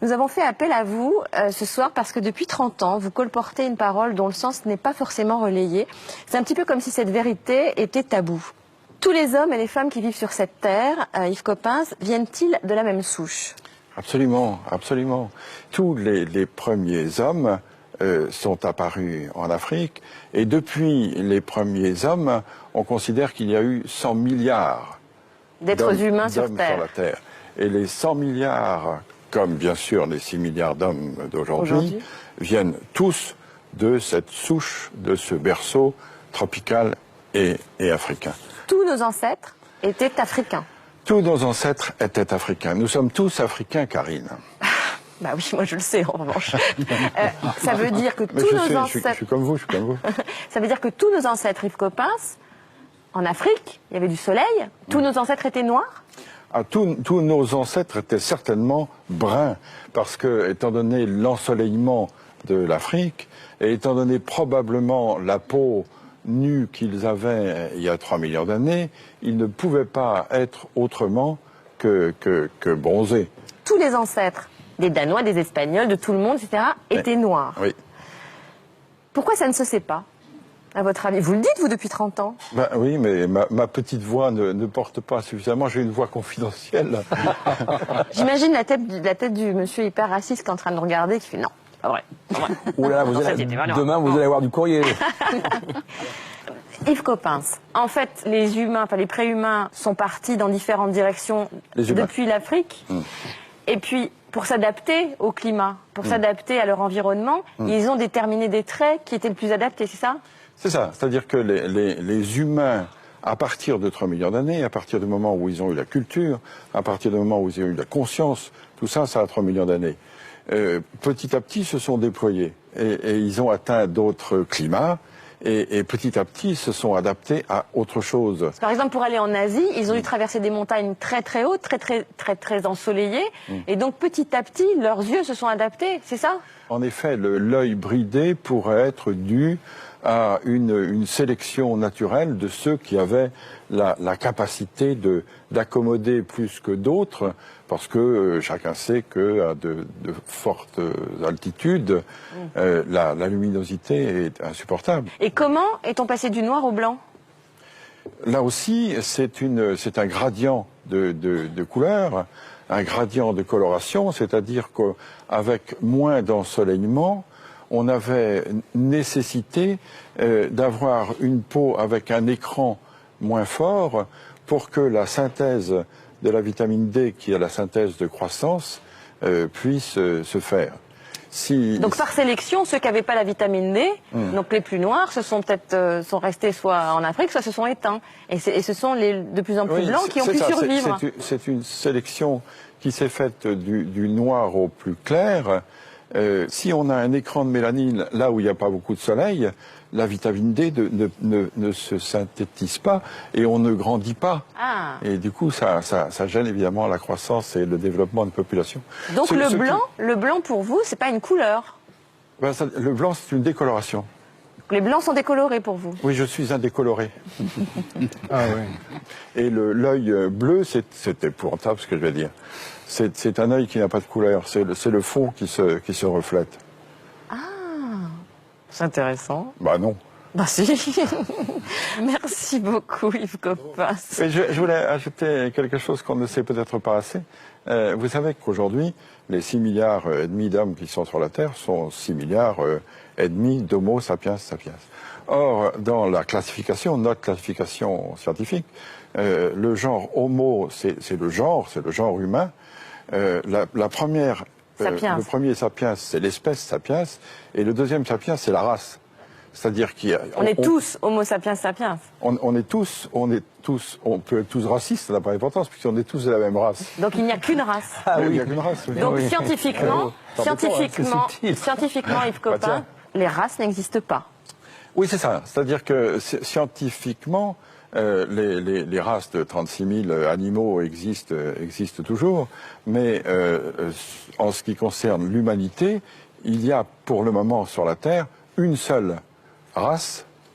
Nous avons fait appel à vous ce soir parce que depuis 30 ans, vous colportez une parole dont le sens n'est pas forcément relayé. C'est un petit peu comme si cette vérité était taboue. Tous les hommes et les femmes qui vivent sur cette terre, Yves Coppens, viennent-ils de la même souche? Absolument, absolument. Tous les premiers hommes sont apparus en Afrique et depuis les premiers hommes, on considère qu'il y a eu 100 milliards d'êtres humains sur Terre. la Terre. Et les 100 milliards, comme bien sûr les 6 milliards d'hommes d'aujourd'hui, viennent tous de cette souche, de ce berceau tropical et africain. Tous nos ancêtres étaient africains. Tous nos ancêtres étaient africains. Nous sommes tous africains, Karine. Bah oui, moi je le sais en revanche. Ça veut dire que tous nos ancêtres... Je suis comme vous, je suis comme vous. Ça veut dire que tous nos ancêtres, Yves Coppens, en Afrique, il y avait du soleil, tous nos ancêtres étaient noirs? Tous nos ancêtres étaient certainement bruns, parce que, étant donné l'ensoleillement de l'Afrique, et étant donné probablement la peau nue qu'ils avaient il y a 3 millions d'années, ils ne pouvaient pas être autrement que bronzés. Tous les ancêtres, des Danois, des Espagnols, de tout le monde, etc., étaient noirs. Oui. Pourquoi ça ne se sait pas, à votre avis? Vous le dites, vous, depuis 30 ans. Ben oui, mais ma petite voix ne porte pas suffisamment. J'ai une voix confidentielle. J'imagine la tête du monsieur hyper raciste qui est en train de nous regarder, qui fait non, c'est pas vrai. Ouh là, demain, vous allez avoir du courrier. Yves Coppens, en fait, les humains, enfin les préhumains sont partis dans différentes directions depuis l'Afrique. Et puis, pour s'adapter au climat, pour s'adapter à leur environnement, ils ont déterminé des traits qui étaient le plus adaptés, c'est ça? C'est ça, c'est-à-dire que les humains, à partir de 3 millions d'années, à partir du moment où ils ont eu la culture, à partir du moment où ils ont eu la conscience, tout ça, ça a 3 millions d'années. Petit à petit, se sont déployés et ils ont atteint d'autres climats. Et petit à petit, se sont adaptés à autre chose. Par exemple, pour aller en Asie, ils ont dû traverser des montagnes très très hautes, très ensoleillées. Et donc, petit à petit, leurs yeux se sont adaptés, c'est ça? En effet, l'œil bridé pourrait être dû à une sélection naturelle de ceux qui avaient la capacité d'accommoder plus que d'autres, parce que chacun sait qu'à de fortes altitudes, la luminosité est insupportable. Et comment est-on passé du noir au blanc? Là aussi, c'est un gradient de couleur, un gradient de coloration, c'est-à-dire qu'avec moins d'ensoleillement, on avait nécessité d'avoir une peau avec un écran moins fort pour que la synthèse de la vitamine D, qui est la synthèse de croissance, puisse se faire. Donc par sélection, ceux qui n'avaient pas la vitamine D, donc les plus noirs, sont restés soit en Afrique, soit se sont éteints. Et ce sont les de plus en plus blancs qui ont pu survivre. C'est une sélection qui s'est faite du noir au plus clair. Si on a un écran de mélanine là où il n'y a pas beaucoup de soleil, la vitamine D ne se synthétise pas et on ne grandit pas. Et du coup, ça gêne évidemment la croissance et le développement de population. Donc le blanc pour vous, c'est pas une couleur? Le blanc, c'est une décoloration. Les blancs sont décolorés pour vous? Oui, je suis un décoloré. Ah oui. Et l'œil bleu, c'est épouvantable ce que je vais dire. C'est un œil qui n'a pas de couleur, c'est le fond qui se reflète. Ah, c'est intéressant. Bah non. Bah si. Merci beaucoup Yves Coppens. Je voulais ajouter quelque chose qu'on ne sait peut-être pas assez. Vous savez qu'aujourd'hui, les 6 milliards et demi d'hommes qui sont sur la Terre sont 6 milliards et demi d'Homo sapiens sapiens. Or, dans la classification, notre classification scientifique, le genre Homo, c'est le genre humain. Le premier sapiens, c'est l'espèce sapiens, et le deuxième sapiens, c'est la race. C'est-à-dire on est tous Homo sapiens sapiens. On peut être tous racistes, ça n'a pas d'importance, puisqu'on est tous de la même race. Donc il n'y a qu'une race. Ah oui, il n'y a qu'une race. Oui. Donc scientifiquement, Yves Coppens, les races n'existent pas. Oui, c'est ça. C'est-à-dire que scientifiquement, les races de 36 000 animaux existent toujours, mais en ce qui concerne l'humanité, il y a pour le moment sur la Terre une seule race